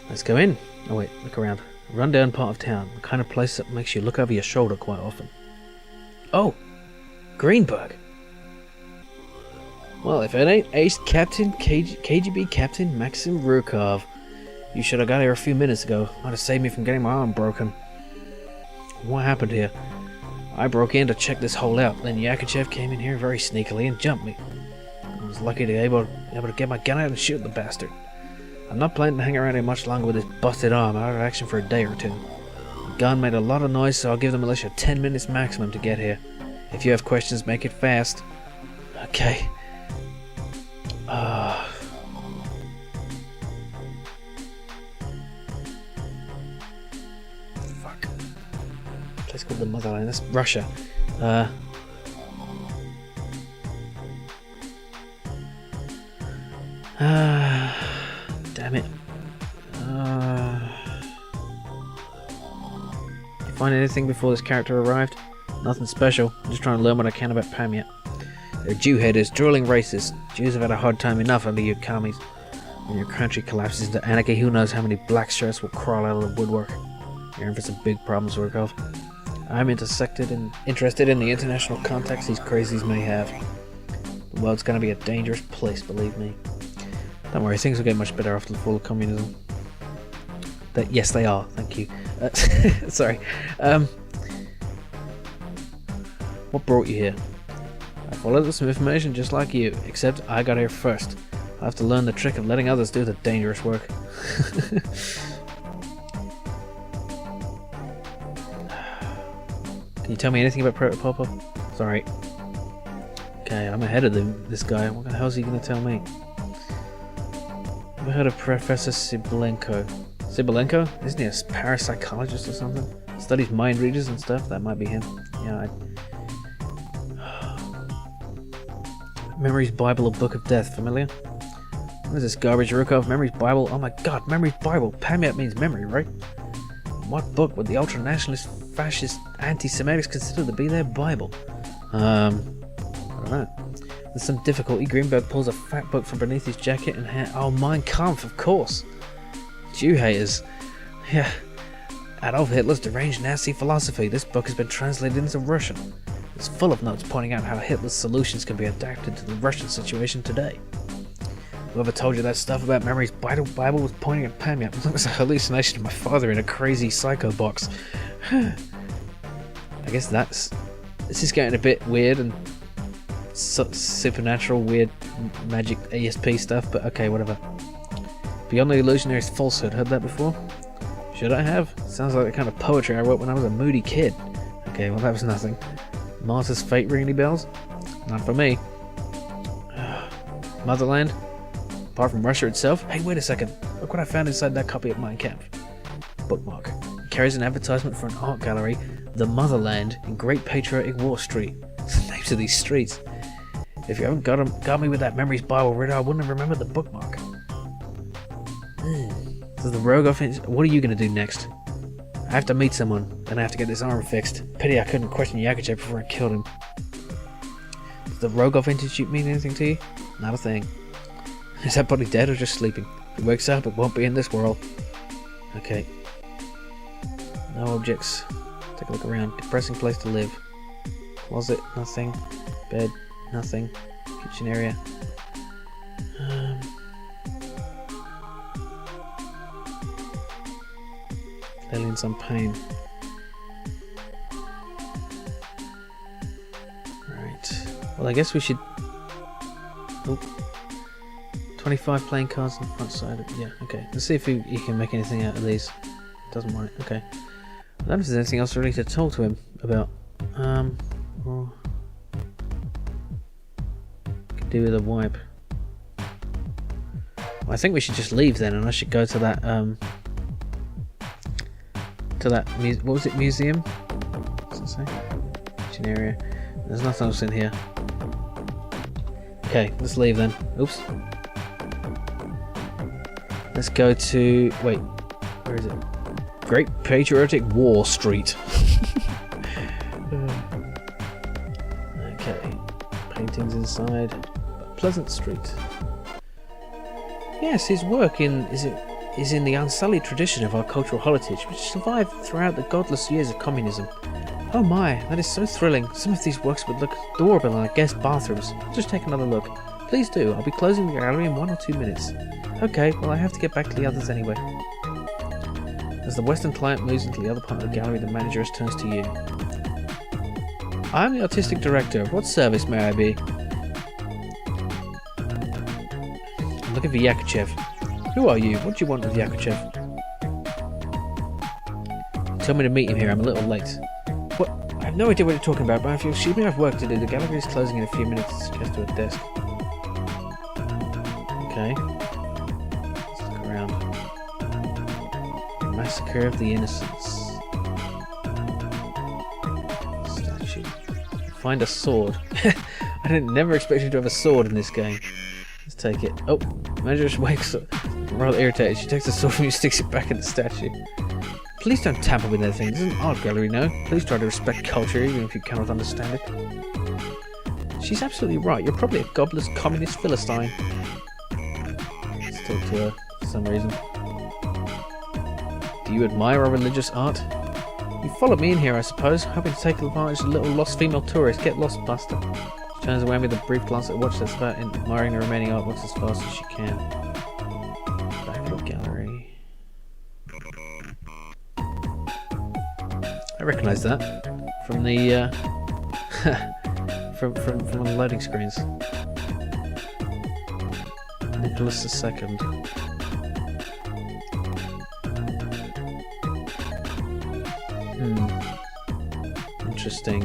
Let's go in. Oh wait, look around. Rundown part of town. The kind of place that makes you look over your shoulder quite often. Oh! Greenberg! Well, if it ain't ex-Captain KGB Captain Maxim Rukov. You should have got here a few minutes ago. Might have saved me from getting my arm broken. What happened here? I broke in to check this hole out. Then Yakachev came in here very sneakily and jumped me. I was lucky to be able to get my gun out and shoot the bastard. I'm not planning to hang around here much longer with this busted arm. Out of action for a day or two. The gun made a lot of noise, so I'll give the militia 10 minutes maximum to get here. If you have questions, make it fast. Okay. Fuck. Place called the Motherland. That's Russia. Damn it. You find anything before this character arrived? Nothing special. I'm just trying to learn what I can about Pamyat. They're Jew-haters, drooling racists. Jews have had a hard time enough under your commies. When your country collapses into anarchy, who knows how many black shirts will crawl out of the woodwork. You're in for some big problems, Rukov. I'm interested in the international contacts these crazies may have. The world's gonna be a dangerous place, believe me. Don't worry, things will get much better after the fall of communism. Yes, they are. Thank you. Sorry. What brought you here? I followed some information just like you, except I got here first. I have to learn the trick of letting others do the dangerous work. Can you tell me anything about Protopopov? Sorry. Okay, I'm ahead of this guy. What the hell is he going to tell me? I've heard of Professor Sibilenko. Sibilenko? Isn't he a parapsychologist or something? Studies mind readers and stuff? That might be him. Yeah, Memory's Bible, a Book of Death. Familiar? What is this garbage, Rukov? Memory's Bible? Oh my god, Memory's Bible. Pamyat means memory, right? What book would the ultra-nationalist, fascist, anti-Semitics consider to be their Bible? I don't know. With some difficulty, Greenberg pulls a fat book from beneath his jacket and hand. Oh, Mein Kampf, of course. Jew haters. Yeah. Adolf Hitler's deranged Nazi philosophy. This book has been translated into Russian. It's full of notes pointing out how Hitler's solutions can be adapted to the Russian situation today. Whoever told you that stuff about Memory's Bible was pointing at Pamyat. It was a hallucination of my father in a crazy psycho box. I guess this is getting a bit weird and supernatural, weird magic ESP stuff, but okay, whatever. Beyond the illusionary's falsehood, heard that before? Should I have? Sounds like the kind of poetry I wrote when I was a moody kid. Okay, well that was nothing. Martyr's Fate ring any bells? Not for me. Motherland? Apart from Russia itself? Hey, wait a second. Look what I found inside that copy of Mein Kampf. Bookmark. It carries an advertisement for an art gallery, The Motherland, in Great Patriotic War Street. The names of these streets. If you haven't got me with that Memory's Bible reader, I wouldn't have remembered the bookmark. So the Rogov, what are you going to do next? I have to meet someone, then I have to get this arm fixed. Pity I couldn't question Yakachev before I killed him. Does the Rogov Institute mean anything to you? Not a thing. Is that body dead or just sleeping? If he wakes up, it won't be in this world. Okay. No objects. Take a look around. Depressing place to live. Closet, nothing. Bed, nothing. Kitchen area. Clearly in some pain. Right. Well, I guess we should... Oop. 25 playing cards on the front side. Yeah, okay. Let's see if you can make anything out of these. Doesn't want it. Okay. I don't know if there's anything else really to talk to him about. Well, could do with a wipe. Well, I think we should just leave then, and I should go to that what was it, museum? What's it say? Kitchen area. There's nothing else in here. Okay, let's leave then. Oops. Let's go to... wait, where is it? Great Patriotic War Street. Okay. Paintings inside. Pleasant Street. Yes, his work in... is it is in the unsullied tradition of our cultural heritage, which survived throughout the godless years of communism. Oh my, that is so thrilling. Some of these works would look adorable in our guest bathrooms. Just take another look. Please do. I'll be closing the gallery in 1 or 2 minutes. Okay, well I have to get back to the others anyway. As the Western client moves into the other part of the gallery, the manageress turns to you. I'm the artistic director. What service may I be? I'm looking for Yakuchev. Who are you? What do you want with Yakuchev? Tell me to meet him here. I'm a little late. What? I have no idea what you're talking about, but if you'll excuse me, I have work to do. The gallery is closing in a few minutes. She gets to her desk. Okay. Let's look around. Massacre of the Innocents. Statue. Find a sword. I never expected to have a sword in this game. Let's take it. Oh, Manager wakes up. Rather irritated. She takes the sword from you and sticks it back in the statue. Please don't tamper with anything. This is an art gallery now. Please try to respect culture even if you cannot understand it. She's absolutely right. You're probably a godless communist philistine. Let's talk to her for some reason. Do you admire our religious art? You followed me in here, I suppose, hoping to take advantage of a little lost female tourist. Get lost, buster. She turns away with a brief glance at the watch that's about admiring the remaining artworks as fast as she can. Back of the gallery. I recognise that from the from the loading screens. Nicholas II. Interesting.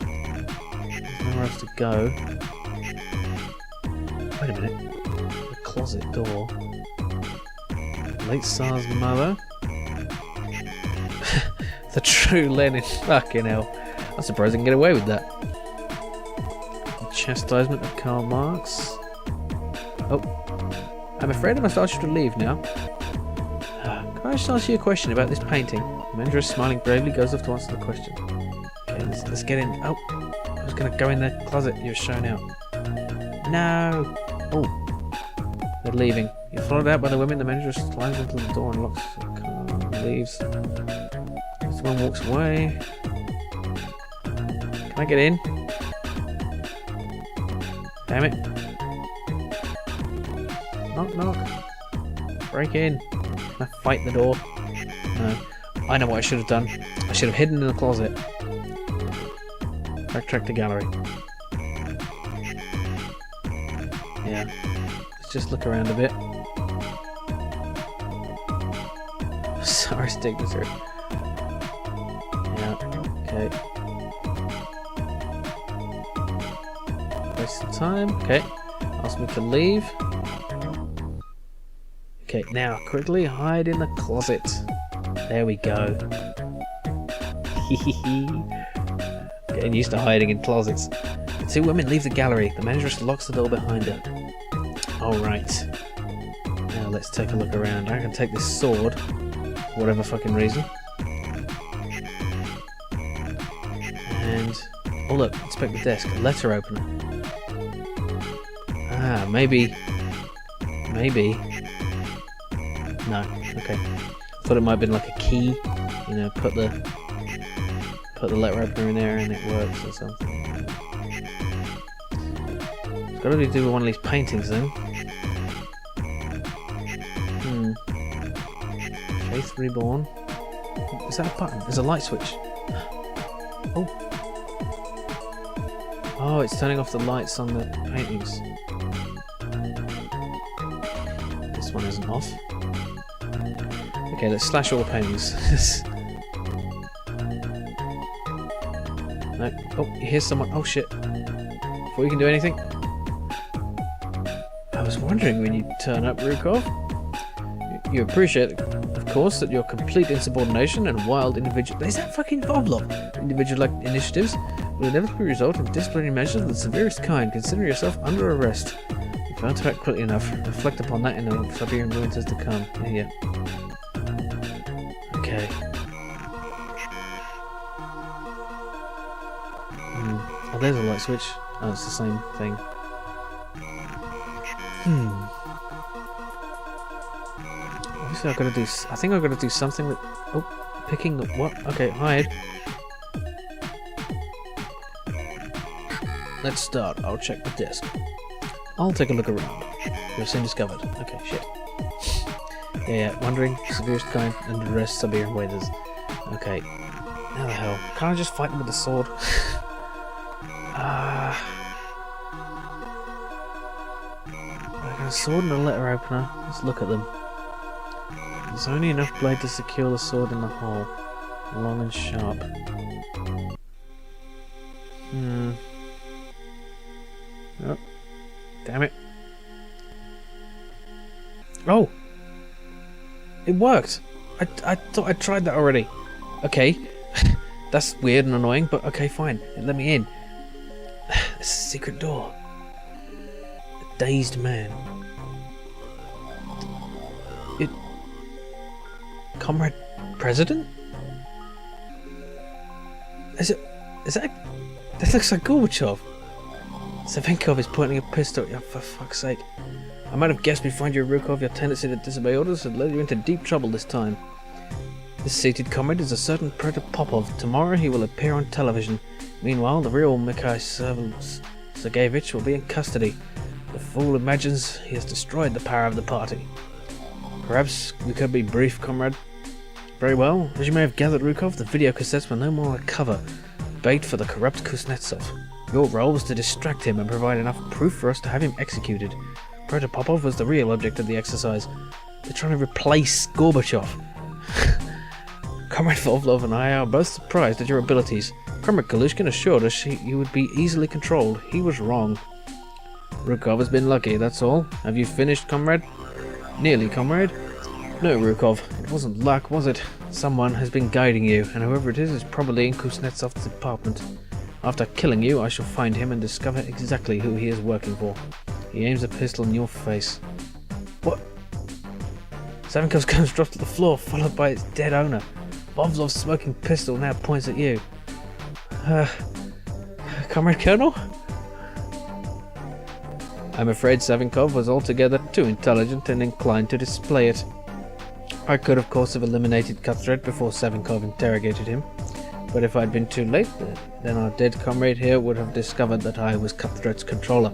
There's nowhere else to go. Wait a minute. The closet door. Late Tsar's mother. The true Lenin. Fucking hell. I'm surprised I can get away with that. The chastisement of Karl Marx. Oh. I'm afraid I must ask you to leave now. Can I just ask you a question about this painting? Mendra, smiling bravely, goes off to answer the question. Okay, let's get in. Oh, I was going to go in the closet you were showing out. No. Oh, they're leaving. You're followed out by the women. The manager climbs into the door and locks the car and leaves. Someone walks away. Can I get in? Damn it. Knock, knock. Break in. Can I fight the door? No. I know what I should have done. I should have hidden in the closet. Backtrack to gallery. Yeah. Let's just look around a bit. Sorry, Stigmater. Yeah, okay. Waste of time. Okay. Ask me to leave. Okay, now quickly hide in the closet. There we go. Getting used to hiding in closets. The two women leave the gallery. The manageress locks the door behind her. Alright. Now let's take a look around. I can take this sword. For whatever fucking reason. And... oh look, inspect the desk. A letter opener. Ah, maybe... No, okay. Thought it might have been like a key, you know, put the letter opener in there and it works or something. It's got to do with one of these paintings then. Faith Reborn. Is that a button? There's a light switch. Oh. Oh, it's turning off the lights on the paintings. This one isn't off. Okay, let's slash all the paintings. No. Oh, here's someone. Oh shit. Before you can do anything. I was wondering when you'd turn up, Rukov. You appreciate, of course, that your complete insubordination and wild individual... Is that fucking Boblop? Individual initiatives will inevitably result in disciplinary measures of the severest kind. Consider yourself under arrest. You failed to act quickly enough. Reflect upon that in the Siberian winters to come. Yeah. Okay. Oh, there's a light switch. Oh, it's the same thing. Obviously, I've got to do. I think I've got to do something with. Oh, picking the what? Okay, hide. Let's start. I'll check the desk. I'll take a look around. You're soon discovered. Okay, shit. Yeah, wandering, severest kind, and the rest Siberian waiters. Okay. How the hell? Can't I just fight them with a sword? I got a sword and a letter opener. Let's look at them. There's only enough blade to secure the sword in the hole. Long and sharp. Oh. Damn it. Oh! It worked! I thought I tried that already. Okay. That's weird and annoying, but okay, fine. It let me in. It's a secret door. A dazed man. It... Comrade President? Is that... That looks like Gorbachev. Savinkov is pointing a pistol at you, for fuck's sake. I might have guessed we'd find you, Rukov. Your tendency to disobey orders had led you into deep trouble this time. This seated comrade is a certain Protopopov. Tomorrow he will appear on television. Meanwhile, the real Mikhail Sergeyevich will be in custody. The fool imagines he has destroyed the power of the party. Perhaps we could be brief, comrade. Very well. As you may have gathered, Rukov, the video cassettes were no more a cover. Bait for the corrupt Kuznetsov. Your role was to distract him and provide enough proof for us to have him executed. Protopopov was the real object of the exercise. They're trying to replace Gorbachev. Comrade Volvlov and I are both surprised at your abilities. Comrade Galushkin assured us you would be easily controlled. He was wrong. Rukov has been lucky, that's all. Have you finished, comrade? Nearly, comrade. No, Rukov, it wasn't luck, was it? Someone has been guiding you, and whoever it is probably in Kuznetsov's department. After killing you, I shall find him and discover exactly who he is working for. He aims a pistol in your face. What? Savinkov's gun dropped to the floor, followed by its dead owner. Vovlov's smoking pistol now points at you. Comrade Colonel? I'm afraid Savinkov was altogether too intelligent and inclined to display it. I could, of course, have eliminated Cutthread before Savinkov interrogated him, but if I'd been too late, then our dead comrade here would have discovered that I was Cutthread's controller.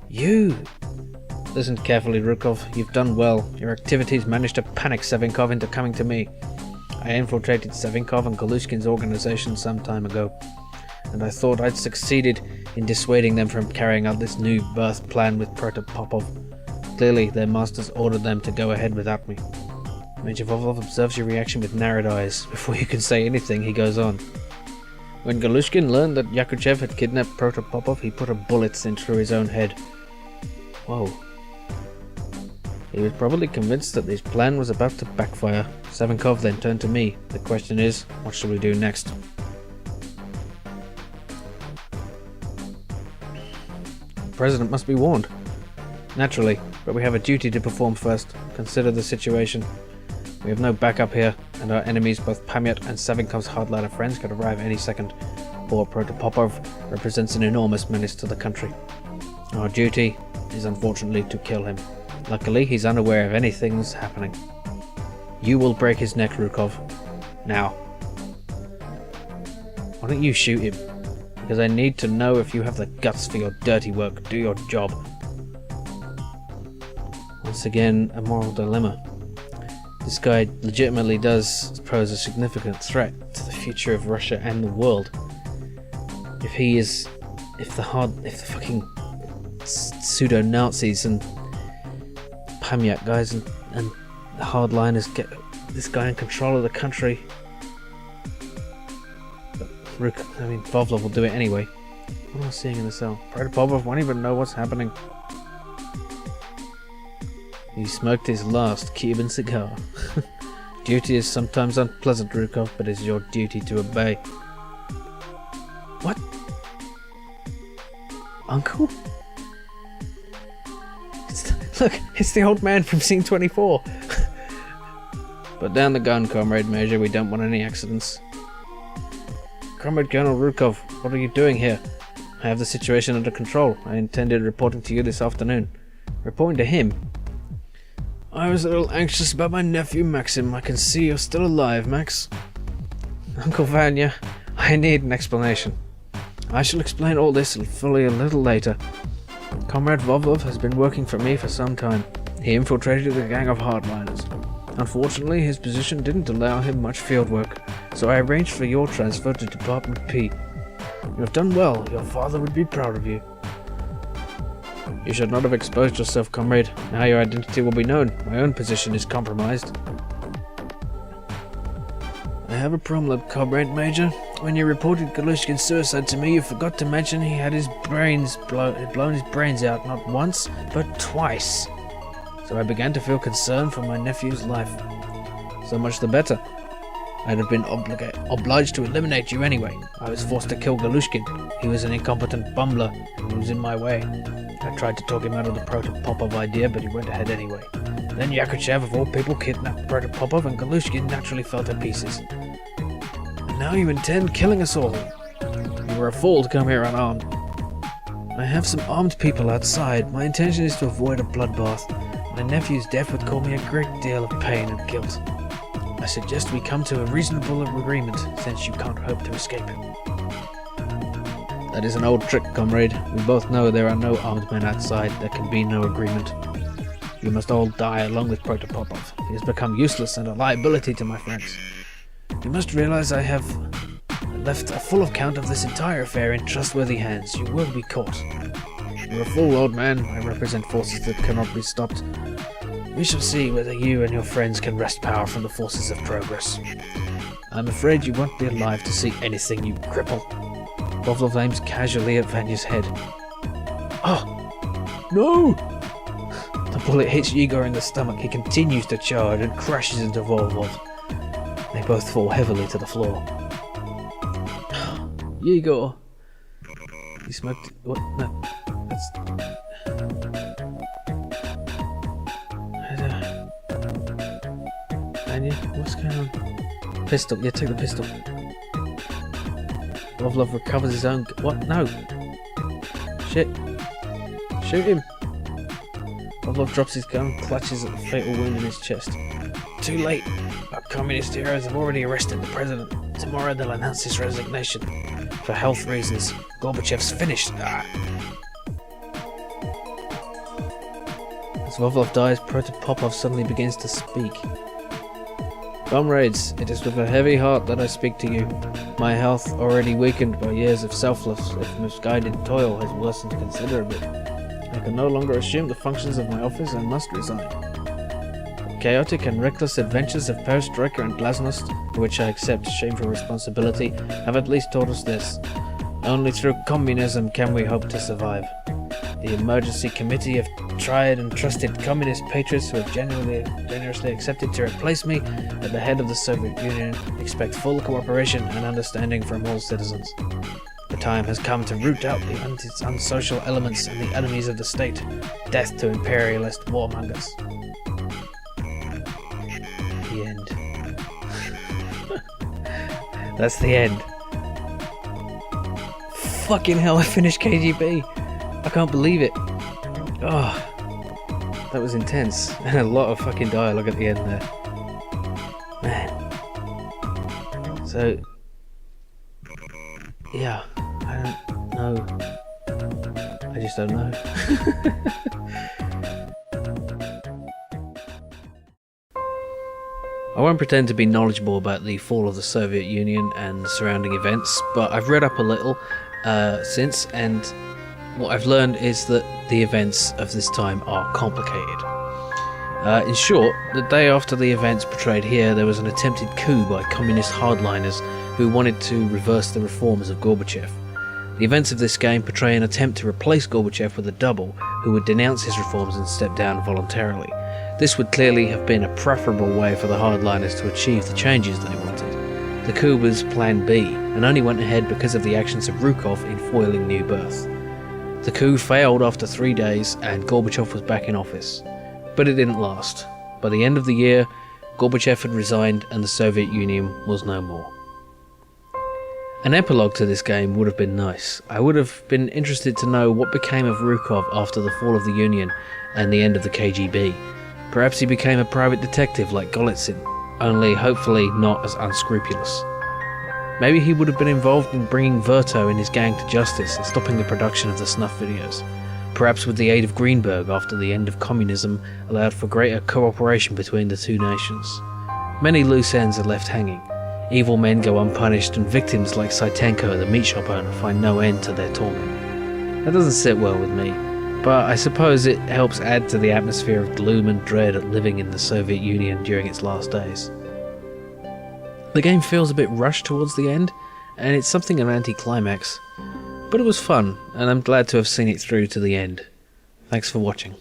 You! Listen carefully, Rukov. You've done well. Your activities managed to panic Savinkov into coming to me. I infiltrated Savinkov and Galushkin's organization some time ago, and I thought I'd succeeded in dissuading them from carrying out this new birth plan with Protopopov. Clearly, their masters ordered them to go ahead without me. Major Volvlov observes your reaction with narrowed eyes. Before you can say anything, he goes on. When Galushkin learned that Yakuchev had kidnapped Protopopov, he put a bullet in through his own head. Whoa. He was probably convinced that his plan was about to backfire. Savinkov then turned to me. The question is, what shall we do next? The President must be warned. Naturally, but we have a duty to perform first. Consider the situation. We have no backup here, and our enemies, both Pamyat and Savinkov's hardliner friends, could arrive any second. Poor Protopopov represents an enormous menace to the country. Our duty is unfortunately to kill him. Luckily, he's unaware of anything's happening. You will break his neck, Rukov. Now. Why don't you shoot him? Because I need to know if you have the guts for your dirty work. Do your job. Once again, a moral dilemma. This guy legitimately does pose a significant threat to the future of Russia and the world. If the fucking pseudo-Nazis and Pamyat guys and the hardliners get this guy in control of the country, Volvlov will do it anyway. What am I seeing in the cell? Protopopov won't even know what's happening. He smoked his last Cuban cigar. Duty is sometimes unpleasant, Rukov, but it's your duty to obey. What? Uncle? Look, it's the old man from scene 24. Put down the gun, Comrade Major. We don't want any accidents. Comrade Colonel Rukov, what are you doing here? I have the situation under control. I intended reporting to you this afternoon. Reporting to him? I was a little anxious about my nephew Maxim. I can see you're still alive, Max. Uncle Vanya, I need an explanation. I shall explain all this fully a little later. Comrade Vovlov has been working for me for some time. He infiltrated a gang of hardliners. Unfortunately, his position didn't allow him much field work, so I arranged for your transfer to Department P. You have done well. Your father would be proud of you. You should not have exposed yourself, comrade. Now your identity will be known. My own position is compromised. I have a problem, comrade Major. When you reported Galushkin's suicide to me, you forgot to mention he had his brains blown his brains out not once, but twice. So I began to feel concern for my nephew's life. So much the better. I'd have been obliged to eliminate you anyway. I was forced to kill Galushkin. He was an incompetent bumbler and he was in my way. I tried to talk him out of the Protopopov idea, but he went ahead anyway. Then Yakuchev, of all people, kidnapped Protopopov, and Galushkin naturally fell to pieces. And now you intend killing us all. You were a fool to come here unarmed. I have some armed people outside. My intention is to avoid a bloodbath. My nephew's death would cause me a great deal of pain and guilt. I suggest we come to a reasonable agreement, since you can't hope to escape him. That is an old trick, comrade. We both know there are no armed men outside. There can be no agreement. You must all die along with Protopopov. He has become useless and a liability to my friends. You must realize I have left a full account of this entire affair in trustworthy hands. You will be caught. You're a fool, old man. I represent forces that cannot be stopped. We shall see whether you and your friends can wrest power from the forces of progress. I'm afraid you won't be alive to see anything, you cripple. Vovlov aims casually at Vanya's head. Oh! No! The bullet hits Igor in the stomach. He continues to charge and crashes into Vovlov. They both fall heavily to the floor. Igor! He smoked... What? No. That's... Vanya, what's going on? Pistol. Yeah, take the pistol. Vovlov recovers his own... What? No! Shit! Shoot him! Vovlov drops his gun, clutches at the fatal wound in his chest. Too late! Our communist heroes have already arrested the president. Tomorrow they'll announce his resignation. For health reasons, Gorbachev's finished. Ah. As Vovlov dies, Protopopov suddenly begins to speak. Comrades, it is with a heavy heart that I speak to you. My health, already weakened by years of selfless, if misguided toil, has worsened considerably. I can no longer assume the functions of my office and must resign. The chaotic and reckless adventures of Perestroika and Glasnost, for which I accept shameful responsibility, have at least taught us this. Only through communism can we hope to survive. The emergency committee of tried and trusted communist patriots who have generously accepted to replace me at the head of the Soviet Union expect full cooperation and understanding from all citizens. The time has come to root out the unsocial elements and the enemies of the state. Death to imperialist warmongers. The end. That's the end. Fucking hell, I finished KGB. I can't believe it. Oh, that was intense. And a lot of fucking dialogue at the end there. Man. So, yeah, I don't know. I just don't know. I won't pretend to be knowledgeable about the fall of the Soviet Union and the surrounding events, but I've read up a little since, and what I've learned is that the events of this time are complicated. In short, the day after the events portrayed here, there was an attempted coup by communist hardliners who wanted to reverse the reforms of Gorbachev. The events of this game portray an attempt to replace Gorbachev with a double who would denounce his reforms and step down voluntarily. This would clearly have been a preferable way for the hardliners to achieve the changes they wanted. The coup was Plan B, and only went ahead because of the actions of Rukov in foiling New Birth. The coup failed after 3 days, and Gorbachev was back in office. But it didn't last. By the end of the year, Gorbachev had resigned and the Soviet Union was no more. An epilogue to this game would have been nice. I would have been interested to know what became of Rukov after the fall of the Union and the end of the KGB. Perhaps he became a private detective like Golitsyn, only hopefully not as unscrupulous. Maybe he would have been involved in bringing Verto and his gang to justice and stopping the production of the snuff videos. Perhaps with the aid of Greenberg after the end of communism allowed for greater cooperation between the two nations. Many loose ends are left hanging. Evil men go unpunished and victims like Saitenko, the meat shop owner, find no end to their torment. That doesn't sit well with me, but I suppose it helps add to the atmosphere of gloom and dread at living in the Soviet Union during its last days. The game feels a bit rushed towards the end, and it's something of an anticlimax, but it was fun, and I'm glad to have seen it through to the end. Thanks for watching.